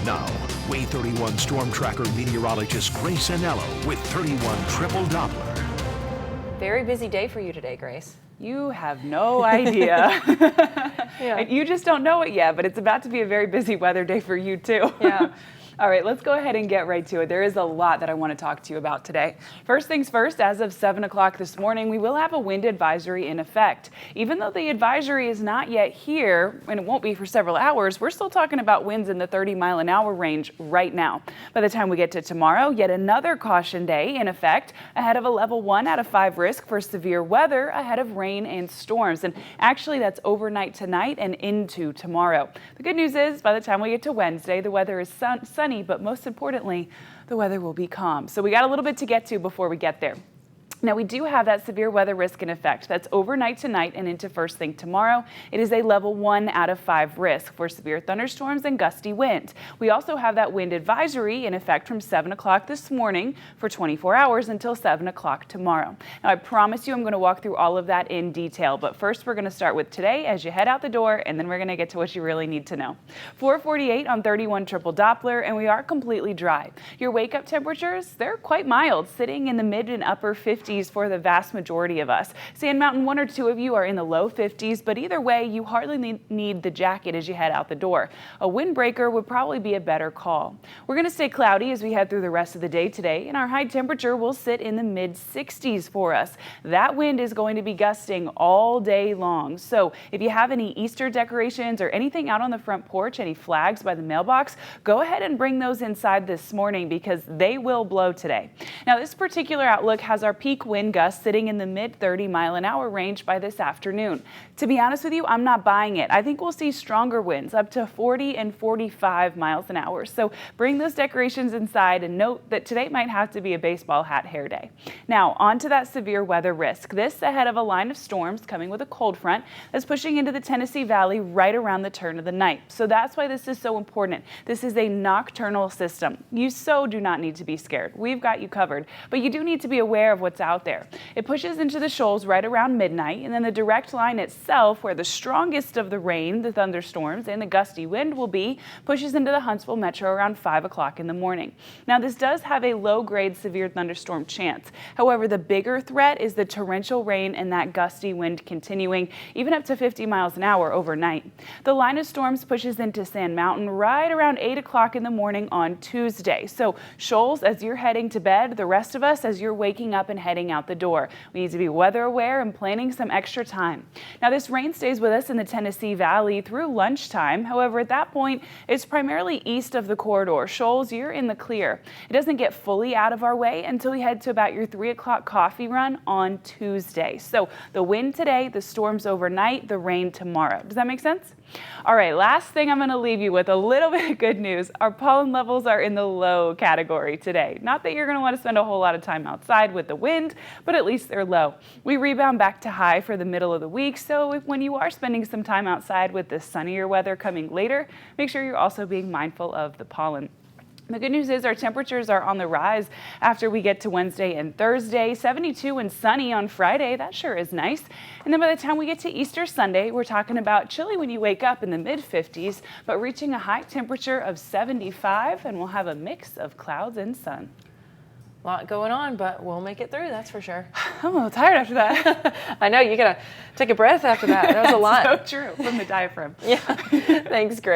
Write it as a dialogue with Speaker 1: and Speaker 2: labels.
Speaker 1: Now, Wave 31 storm tracker meteorologist Grace Anello with 31 triple Doppler.
Speaker 2: Very busy day for you today, Grace.
Speaker 3: You have no idea.
Speaker 2: Yeah.
Speaker 3: You just don't know it yet, but it's about to be a very busy weather day for you too.
Speaker 2: Yeah.
Speaker 3: All right, let's go ahead and get right to it. There is a lot that I want to talk to you about today. First things first, as of 7 o'clock this morning, we will have a wind advisory in effect. Even though the advisory is not yet here, and it won't be for several hours, we're still talking about winds in the 30-mile-an-hour range right now. By the time we get to tomorrow, yet another caution day in effect ahead of a level 1 out of 5 risk for severe weather ahead of rain and storms. And actually, that's overnight tonight and into tomorrow. The good news is, by the time we get to Wednesday, the weather is sunny, but most importantly, the weather will be calm. So we got a little bit to get to before we get there. Now, we do have that severe weather risk in effect. That's overnight tonight and into first thing tomorrow. It is a level 1 out of 5 risk for severe thunderstorms and gusty wind. We also have that wind advisory in effect from 7 o'clock this morning for 24 hours until 7 o'clock tomorrow. Now, I promise you I'm going to walk through all of that in detail, but first we're going to start with today as you head out the door, and then we're going to get to what you really need to know. 448 on 31 triple Doppler, and we are completely dry. Your wake-up temperatures, they're quite mild, sitting in the mid and upper 50s for the vast majority of us. Sand Mountain, 1 or 2 of you are in the low 50s, but either way, you hardly need the jacket as you head out the door. A windbreaker would probably be a better call. We're going to stay cloudy as we head through the rest of the day today, and our high temperature will sit in the mid 60s for us. That wind is going to be gusting all day long. So if you have any Easter decorations or anything out on the front porch, any flags by the mailbox, go ahead and bring those inside this morning because they will blow today. Now, this particular outlook has our peak wind gusts sitting in the mid 30-mile-an-hour range by this afternoon. To be honest with you, I'm not buying it. I think we'll see stronger winds up to 40 and 45 miles an hour. So bring those decorations inside and note that today might have to be a baseball hat hair day. Now, on to that severe weather risk. This ahead of a line of storms coming with a cold front that's pushing into the Tennessee Valley right around the turn of the night. So that's why this is so important. This is a nocturnal system. You so do not need to be scared. We've got you covered, but you do need to be aware of what's out there. It pushes into the shoals right around midnight, and then the direct line itself, where the strongest of the rain, the thunderstorms, and the gusty wind will be, pushes into the Huntsville metro around 5 o'clock in the morning. Now, this does have a low-grade severe thunderstorm chance. However, the bigger threat is the torrential rain and that gusty wind continuing, even up to 50 miles an hour overnight. The line of storms pushes into Sand Mountain right around 8 o'clock in the morning on Tuesday. So, shoals, as you're heading to bed, the rest of us, as you're waking up and heading out the door. We need to be weather aware and planning some extra time. Now, this rain stays with us in the Tennessee Valley through lunchtime. However, at that point, it's primarily east of the corridor. Shoals, you're in the clear. It doesn't get fully out of our way until we head to about your 3 o'clock coffee run on Tuesday. So the wind today, the storms overnight, the rain tomorrow. Does that make sense? All right, last thing I'm going to leave you with a little bit of good news. Our pollen levels are in the low category today. Not that you're going to want to spend a whole lot of time outside with the wind, but at least they're low. We rebound back to high for the middle of the week, so when you are spending some time outside with the sunnier weather coming later, make sure you're also being mindful of the pollen. The good news is our temperatures are on the rise after we get to Wednesday and Thursday. 72 and sunny on Friday. That sure is nice. And then by the time we get to Easter Sunday, we're talking about chilly when you wake up in the mid-50s, but reaching a high temperature of 75, and we'll have a mix of clouds and sun.
Speaker 2: A lot going on, but we'll make it through, that's for sure.
Speaker 3: I'm a little tired after that.
Speaker 2: I know, you gotta take a breath after that. That was a lot.
Speaker 3: So true, from the diaphragm.
Speaker 2: Yeah. Thanks, Grace.